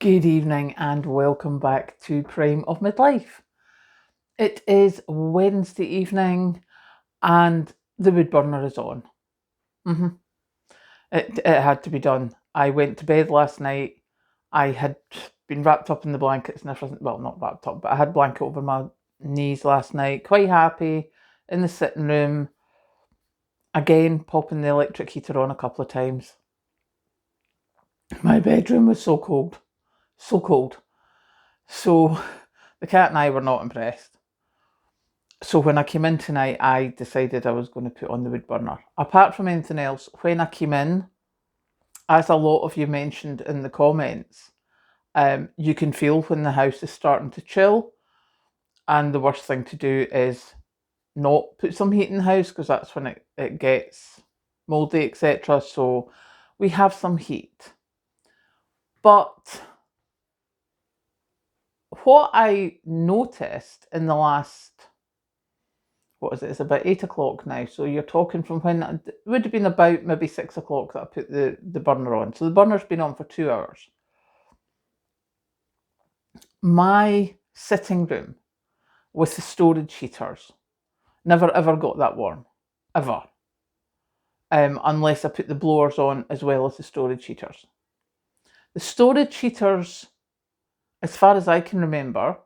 Good evening and welcome back to Prime of Midlife. It is Wednesday evening and the wood burner is on. It had to be done. I went to bed last night. I had been wrapped up in the blankets and everything. Well, not wrapped up, but I had a blanket over my knees last night. Quite happy in the sitting room. Again, popping the electric heater on a couple of times. My bedroom was so cold. So cold. So the cat and I were not impressed. So when I came in tonight, I decided I was going to put on the wood burner. Apart from anything else, when I came in, as a lot of you mentioned in the comments, you can feel when the house is starting to chill. And the worst thing to do is not put some heat in the house because that's when it gets mouldy, etc. So we have some heat. But what I noticed in the last, what is it? It's about 8 o'clock now. So you're talking from when it would have been about maybe 6 o'clock that I put the burner on. So the burner's been on for 2 hours. My sitting room with the storage heaters never ever got that warm. Ever. Unless I put the blowers on as well as the storage heaters. The storage heaters, as far as I can remember,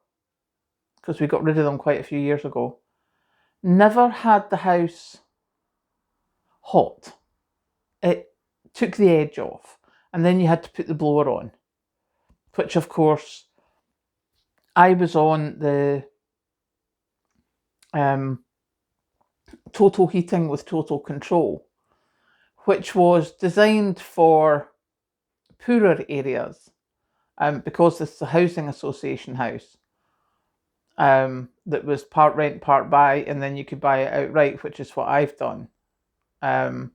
because we got rid of them quite a few years ago, never had the house hot. It took the edge off, and then you had to put the blower on, which of course I was on the total heating with total control, which was designed for poorer areas, because this is a housing association house that was part rent, part buy, and then you could buy it outright, which is what I've done. But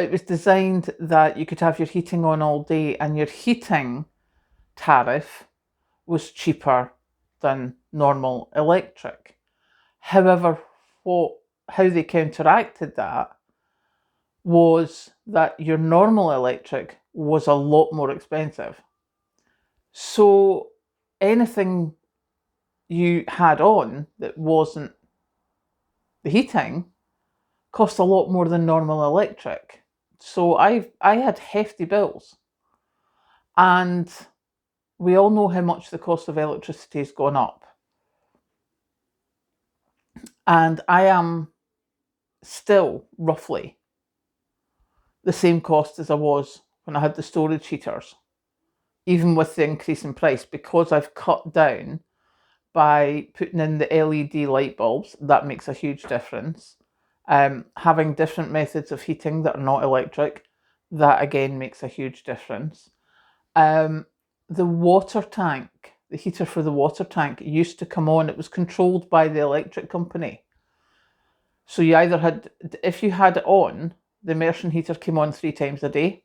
it was designed that you could have your heating on all day, and your heating tariff was cheaper than normal electric. However, how they counteracted that was that your normal electric was a lot more expensive. So anything you had on that wasn't the heating cost a lot more than normal electric. So I had hefty bills. And we all know how much the cost of electricity has gone up. And I am still roughly the same cost as I was when I had the storage heaters, even with the increase in price, because I've cut down by putting in the LED light bulbs. That makes a huge difference. Having different methods of heating that are not electric, that again makes a huge difference. The water tank, the heater for the water tank used to come on. It was controlled by the electric company. So you either had, if you had it on, the immersion heater came on 3 times a day.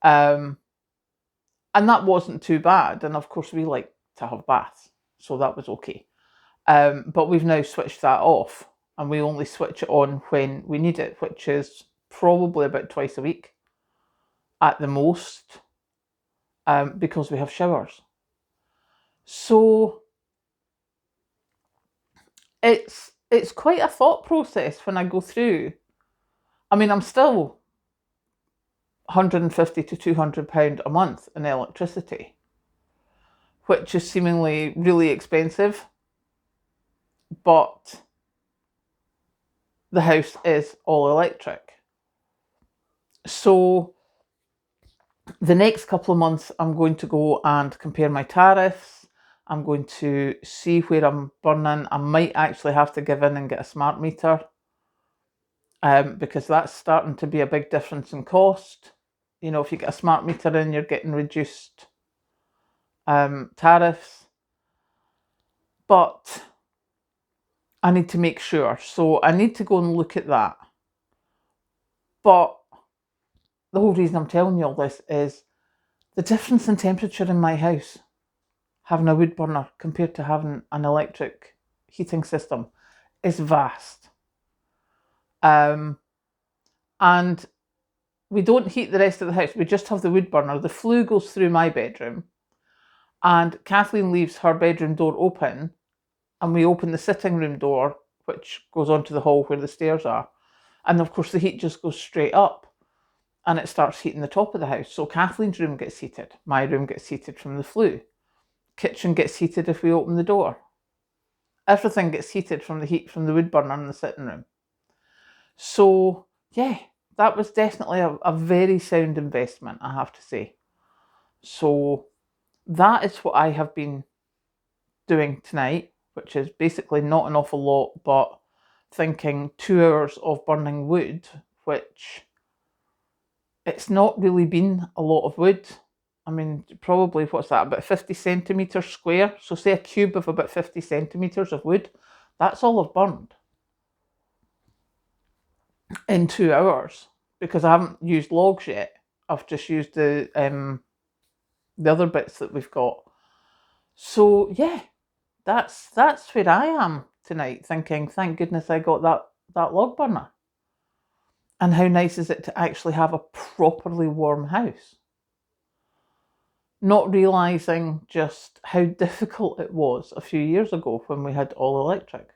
And that wasn't too bad. And of course we like to have baths, so that was okay. But we've now switched that off, and we only switch it on when we need it, which is probably about twice a week at the most, because we have showers. So it's quite a thought process when I go through. I mean, I'm still £150 to £200 a month in electricity, which is seemingly really expensive, but the house is all electric. So the next couple of months, I'm going to go and compare my tariffs. I'm going to see where I'm burning. I might actually have to give in and get a smart meter, because that's starting to be a big difference in cost. You know, if you get a smart meter in, you're getting reduced tariffs. But I need to make sure. So I need to go and look at that. But the whole reason I'm telling you all this is the difference in temperature in my house, having a wood burner compared to having an electric heating system, is vast. And we don't heat the rest of the house. We just have the wood burner. The flue goes through my bedroom, and Kathleen leaves her bedroom door open, and we open the sitting room door, which goes onto the hall where the stairs are. And of course, the heat just goes straight up and it starts heating the top of the house. So Kathleen's room gets heated. My room gets heated from the flue. Kitchen gets heated if we open the door. Everything gets heated from the heat from the wood burner in the sitting room. So, yeah, that was definitely a very sound investment, I have to say. So, that is what I have been doing tonight, which is basically not an awful lot, but thinking 2 hours of burning wood, which it's not really been a lot of wood. I mean, probably, what's that, about 50 centimetres square? So say a cube of about 50 centimetres of wood. That's all I've burned in 2 hours, because I haven't used logs yet. I've just used the other bits that we've got. So yeah, that's where I am tonight, thinking, thank goodness I got that log burner. And how nice is it to actually have a properly warm house? Not realising just how difficult it was a few years ago when we had all electric.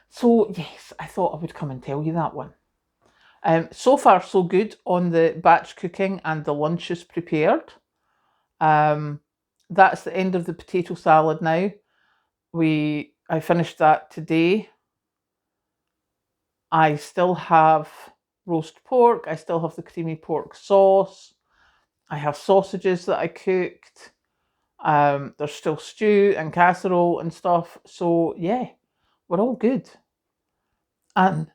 So yes, I thought I would come and tell you that one. So far so good on the batch cooking and the lunches prepared. That's the end of the potato salad now. I finished that today. I still have roast pork. I still have the creamy pork sauce. I have sausages that I cooked. There's still stew and casserole and stuff. So yeah, we're all good. And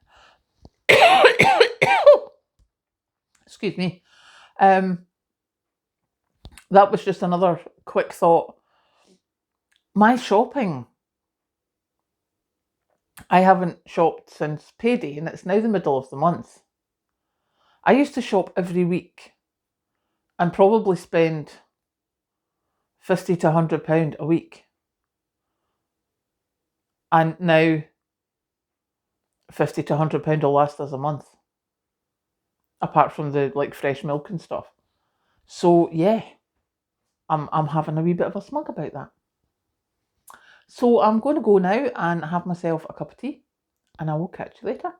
excuse me. That was just another quick thought. My shopping. I haven't shopped since payday, and it's now the middle of the month. I used to shop every week and probably spend £50 to £100 a week. And now £50 to £100 will last us a month. Apart from the fresh milk and stuff. So yeah, I'm having a wee bit of a smug about that. So I'm going to go now and have myself a cup of tea, and I will catch you later.